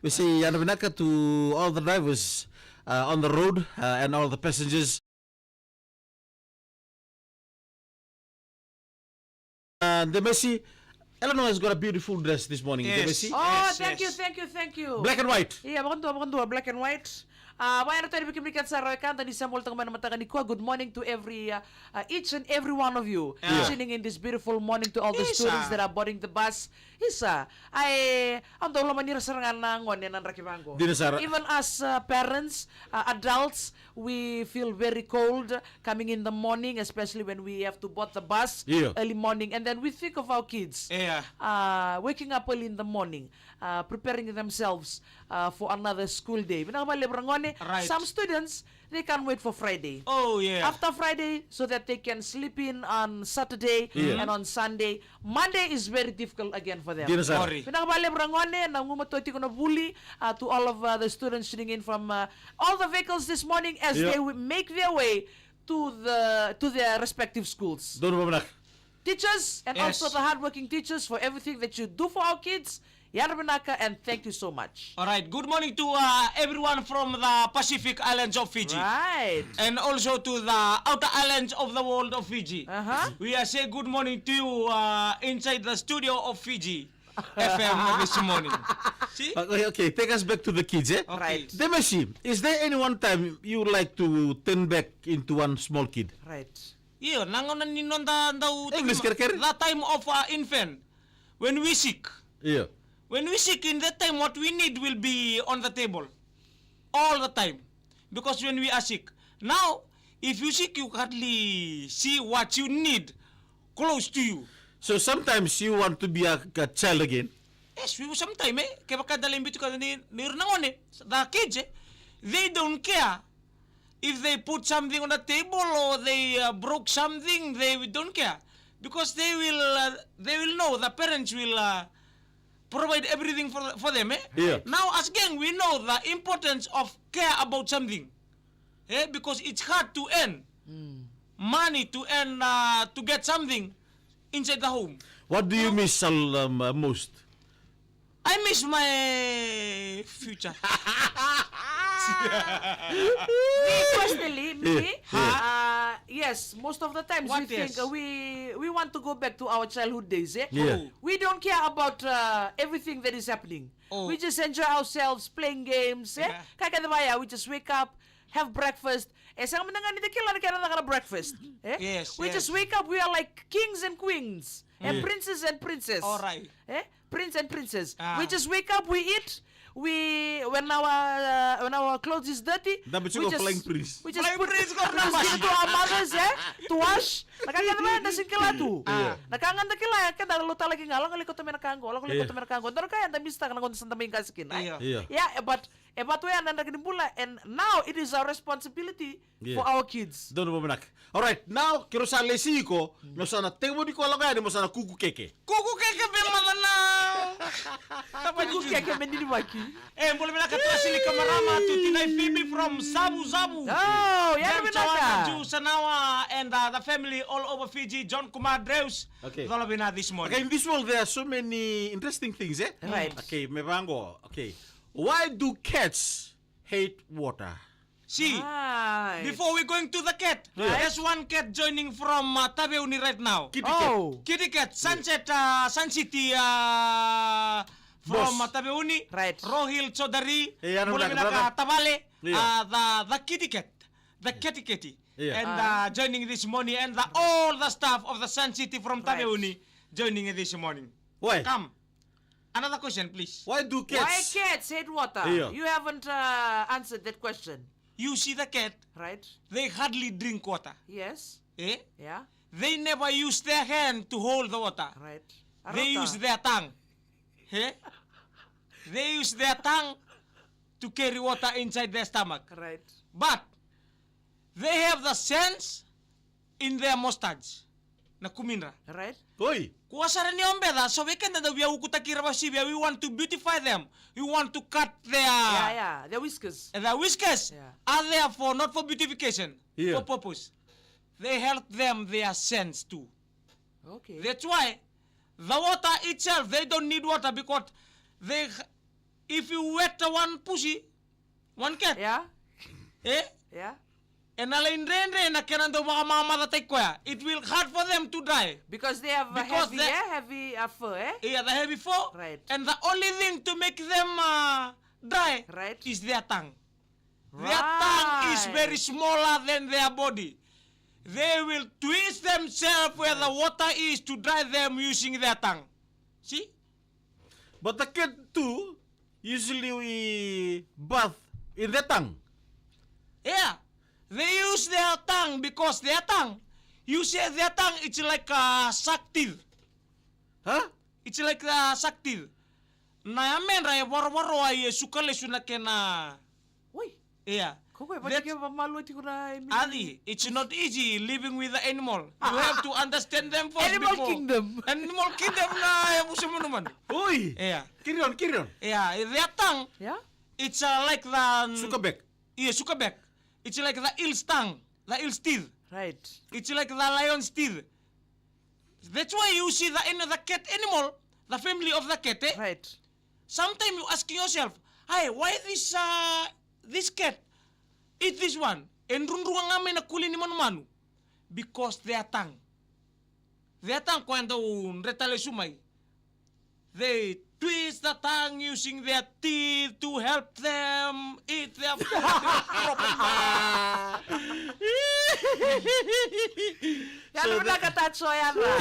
We say Yanavinaka to all the drivers on the road and all the passengers. The Messi, Eleanor has got a beautiful dress this morning. Yes. The Messi. Oh, Yes, thank you, yes. thank you, thank you. Black and white. Iya, makan black and white. Mga tayo bikin sa rekan tadi sa multang matakan ni Good morning to each and every one of you tuning in this beautiful morning to all the students that are boarding the bus. Isa, ay ang dolo manira sarangan nangon yan ang rakibango. Even as parents, adults, we feel very cold coming in the morning, especially when we have to board the bus early morning, and then we think of our kids waking up early in the morning, preparing themselves for another school day. Right. Some students, they can't wait for Friday. Oh, yeah. After Friday, so that they can sleep in on Saturday and on Sunday. Monday is very difficult again for them. Sorry. To all of the students tuning in from all the vehicles this morning as they make their way to their respective schools. Teachers and also the hardworking teachers for everything that you do for our kids. Yarbanaka, and thank you so much. All right. Good morning to everyone from the Pacific Islands of Fiji. Right. And also to the outer islands of the world of Fiji. We are saying good morning to you inside the studio of Fiji FM this morning. See? Okay, take us back to the kids, eh? Okay. Right. The Messi, is there any one time you like to turn back into one small kid? Right. Yeah, nangonan ninon English kere-kere. the time of infant when we sick. Yeah. When we sick, in that time, what we need will be on the table all the time, because when we are sick. Now, if you sick, you hardly see what you need close to you. So sometimes you want to be a child again. Yes, we sometimes kaya kadalhin bito ka ni nirnangon the kids they don't care if they put something on the table or they broke something. They don't care because they will know, the parents will provide everything for them. Yeah. Now as gang we know the importance of care about something, because it's hard to earn money to earn to get something inside the home. What do you miss most? I miss my future. Me personally, yes, most of the times What we think yes? we want to go back to our childhood days. Yeah. We don't care about everything that is happening. Oh. We just enjoy ourselves playing games. Yeah. We just wake up, have breakfast. Breakfast. Yes, We yes. just wake up. We are like kings and queens and princes and princess. All right. Prince and princess. Ah. We just wake up. We eat. When our clothes is dirty, Dapat juga flying prince. we just Flying put prince kau we just give it to our mothers, to wash. Nakanganda ba na singkila tu? Nakanganda kila kan dah luta lagi ngalang kali kau temen kanggo, alang kali kau temen kanggo. Ntar kaya anda mista kana kau santa main kaskin. Iya. Yeah, but we are nanda kinimpula, and now it is our responsibility for our kids. Doon mo menak. Alright, now kiro sa lesi ko, no sana temo di ko alam kaya mo sana kuku keke. Kuku keke bemala na. Tapi gue kayak mendini waki. Boleh menak kasili kamarama to Tinay Phoebe from Sabu Sabu. Oh, ya Jam Chawana, Ju Sanawa, and the family all over Fiji. John Kumar Dreus. Okay. Dolabina this morning. Okay, in this world there are so many interesting things, eh? Right. Okay, mebango. Okay. Why do cats hate water? See, Right. before we going to the cat, there's one cat joining from Tabeuni right now. Kitty cat. Oh, Kitty cat, Sunset, Sun City, from Boss. Tabeuni, Right. Rohil Chodari, Ano Boleh na, bilang Tabale, Yeah. the kitty cat, the kitty, Yeah. and joining this morning, and all the staff of the Sun City from Right. Tabeuni joining this morning. Why? Come, another question, please. Why do why cats? cats hate water? Yeah. You haven't answered that question, You see the cat, right? they hardly drink water. Yes. Eh? Yeah. They never use their hand to hold the water. Right. They Arota. use their tongue. Eh? They use their tongue to carry water inside their stomach. Right. But they have the sense in their mustache. Na kuminra. Right. Oi. Kuasara ni ombeda, so we can da via ukutakira basibia. We want to beautify them. We want to cut their Yeah. The whiskers. the whiskers Yeah. are there for not for beautification, Yeah. for purpose. They help them their sense too. Okay. That's why the water itself, they don't need water because they if you wet one pussy, one cat, Yeah? eh? Yeah? And alain rain na kenan do mga mamamatay ko ya. It will hard for them to die. Because they have a Because heavy fur, eh? Yeah, the heavy fur. Right. And the only thing to make them dry Right. is their tongue. Their tongue is Right. very smaller than their body. They will twist themselves where the water is to dry them using their tongue. See? But the cat too, usually we bath in the tongue. Yeah. They use their tongue because their tongue, you say their tongue, it's like a shark teeth. Huh? It's like a shark teeth. Na yamen ra waro ay sukale sunakena. Uy, Yeah. kung ba That's- ka malu ti ko na Adi, it's not easy living with the animal. You have to understand them first Animal before. kingdom. Animal kingdom na yung uso mo naman. Uy! Yeah. Carry on, carry on. Yeah, their tongue, Yeah? it's like the... Sukabek. Yeah, sukabek. It's like the eel's tongue, the eel's teeth. Right. It's like the lion's teeth. That's why you see the cat animal, the family of the cat, eh? Right. Sometimes you asking yourself, hey, why this cat eat this one? And rundungan ngamin na kuli ni manu-manu. Because their tongue. Their tongue, kwento retale sumay. They twist the tongue using their teeth to help them eat their food properly. Yan So naman that- nakatatso yan ba?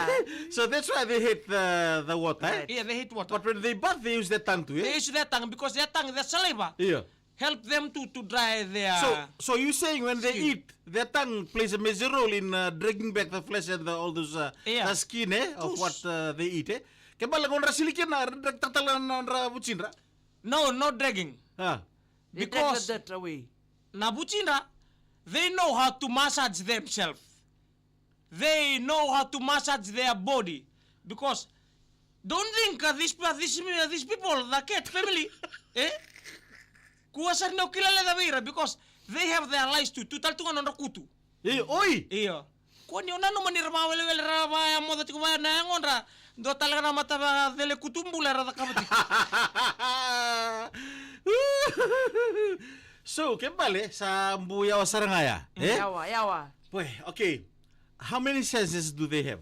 So that's why they hate the water. Right. Yeah, they hate water. But when they bath, they use their tongue too, They eh? use their tongue because their tongue, their saliva, Yeah. help them to dry their... So you saying when they skin. eat, their tongue plays a major role in dragging back the flesh and all those Yeah. the skin, of Kus. what they eat, eh? Kaya balang ra silikin na, tatalan na ra butsin ra. No, not dragging. Ah. They Because- take the dirt away. Nabuchina, they know how to massage themselves. They know how to massage their body. Because don't think these people, the cat family, eh? Kuwasan na kilala na bira because they have their lives too. Tutal tungan on rakutu. Eh, oi! Iyo. Kung ano na naman nirmawele-wele ra mo dati kubaya na yangon ra. Do talaga na mata dele kutumbula ra kamati. So, kaya bale, sa Mbuyaw Sarangaya, eh? Yawa. Boy, okay. How many senses do they have?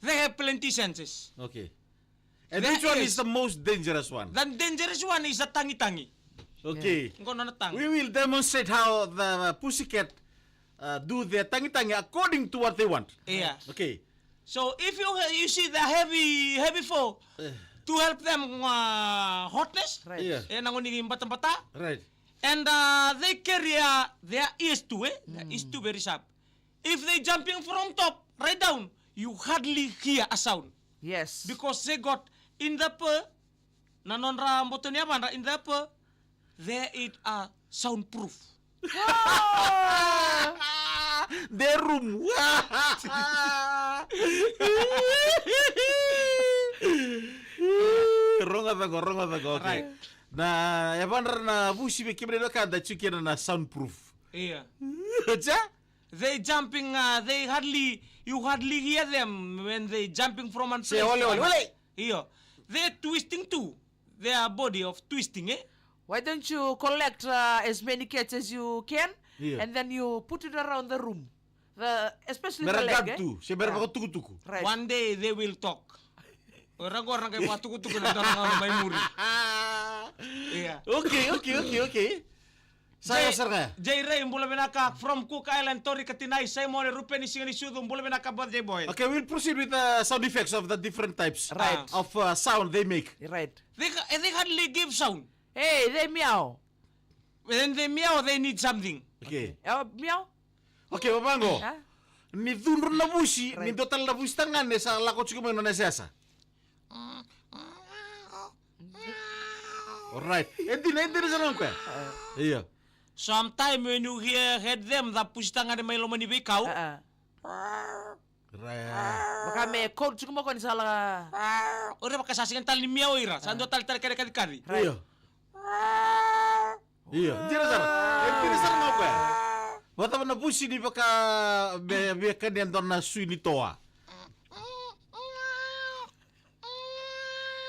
They have plenty senses. Okay. And There which one is- is the most dangerous one? The dangerous one is the tangi-tangi. Okay. Ngono na tang. We will demonstrate how the pussycat do their tangi-tangi according to what they want. Yeah. Okay. So if you see the heavy fur to help them hotness, Right. Yeah. nanguningin bata-bata, Right. and they carry their ears too, eh? The ears too very sharp. If they jumping from top right down, you hardly hear a sound Yes. because they got in the fur, nanon ra mboto niya man ra in the fur, there it soundproof. Their room. Wrong atago. Okay. Right. Na yaban na bushi be kibre kada chukena na soundproof. Yeah. Cha? They jumping, you hardly hear them when they jumping from one Say, place ole, to ole, another. ole. Yeah. They're twisting too. Their body of twisting, eh? Why don't you collect as many cats as you can, Yeah. and then you put it around the room, especially the leg, Meragad eh? tu. Si berapa ko tuku-tuku. Right. One day they will talk. Orang-orang kayak batu-kutu na orang may muri. Yeah. Okay. Saya sarga. Jay Ray, mbula binaka from Cook Island, Tori Katinay, Simon, Rupen, Singan, Sudo, mbula binaka ba Jay Boy? Okay, we'll proceed with the sound effects of the different types Right. of sound they make. Right. They hardly give sound. Hey, they meow. When they meow, they need something. Okay. Meow? Okay, babango. Huh? Ni dunro na busi, Right. ni total na busi tangan ni sa lakot siguro na siyasa. Alright. Hindi na sa nang ko. Iya. Sometime when you heard them, the pusitangan may lumani bikaw, Right. Baka may code siguro ko ni sala. ora makasasingan tal ni miyaw ira. Sando tal kari-kari. Iya. Iya. Hindi na sar. Hindi na sar ko. Bata na busi ni baka beka ni andon na sui ni toa.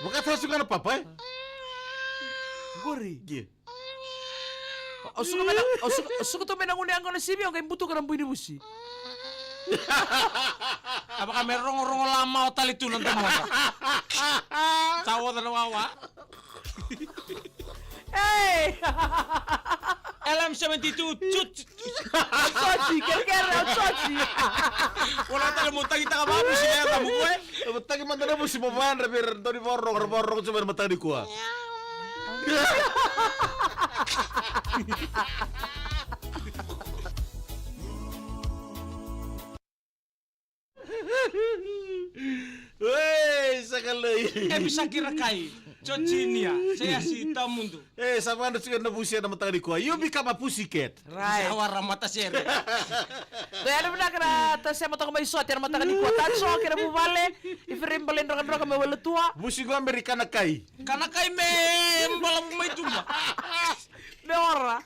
Baka tasu ka na papa eh? Gori. Iya. Osuka to menang uni angkon sibi ang kay buto ka ng buini busi. Apakah merong lama o tali tunan mo ka? Cawa na nawawa. Hey! LM72 cut. Sochi, kaya Sochi. Wala tayo mo kita ka babu siya kamu ko eh. Matagi man na mo si Pavan, rapir to di borong sa matagi ko. Wey, sakali. Bisa kira kai. Cocinia. Saya si tamundo. Sama anda suka na busi na matagi ko. You become a pussycat. Right. Sawara mata sere. Kaya alam na kena tasya mo to may suat yan mata ka di kuatan so kira mo vale. Ifirim balin rokan rokan may wala tua. Busi ko Amerikana kay. Kana kai me mbalang may tumba. Meora.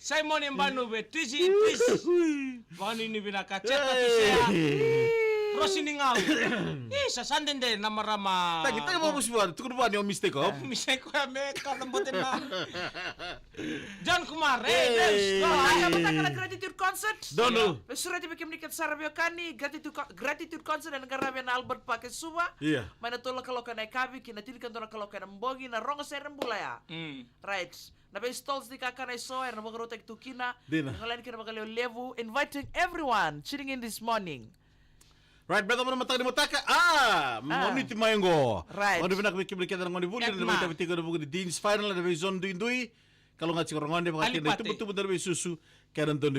Simon Mbanu be tisi. Banu ini binaka ceta tisya. Rosi ni ngau. Sa sanden de namarama. Tak kita mau busi buat. Tukun buat yang mistake kok. Misai ko me kalambotin na. John Kumar, I have a gratitude concert. Dono. Surat ibikim nikat sarabyo kani gratitude concert dan garabya na Albert Pakesuma. Iya. May natulog kaloka na ikabi kinatilikan to na kaloka ng bogi na ronga sa bulaya. Right. Na ba stalls di kakanay so na magarotek tukina. Dina. Ngalain kina magaliw levu inviting everyone tuning in this morning. Right, beto mo na matag mo taka. Moni ti mayengo. Right. Ono binak mikiblik kita ngoni buli na Ekma. kita tigo na buku di Dean's final na be zon duindui. Kalau nggak cikorong onde pakai Alipate. itu betul-betul be susu. Kaya nonton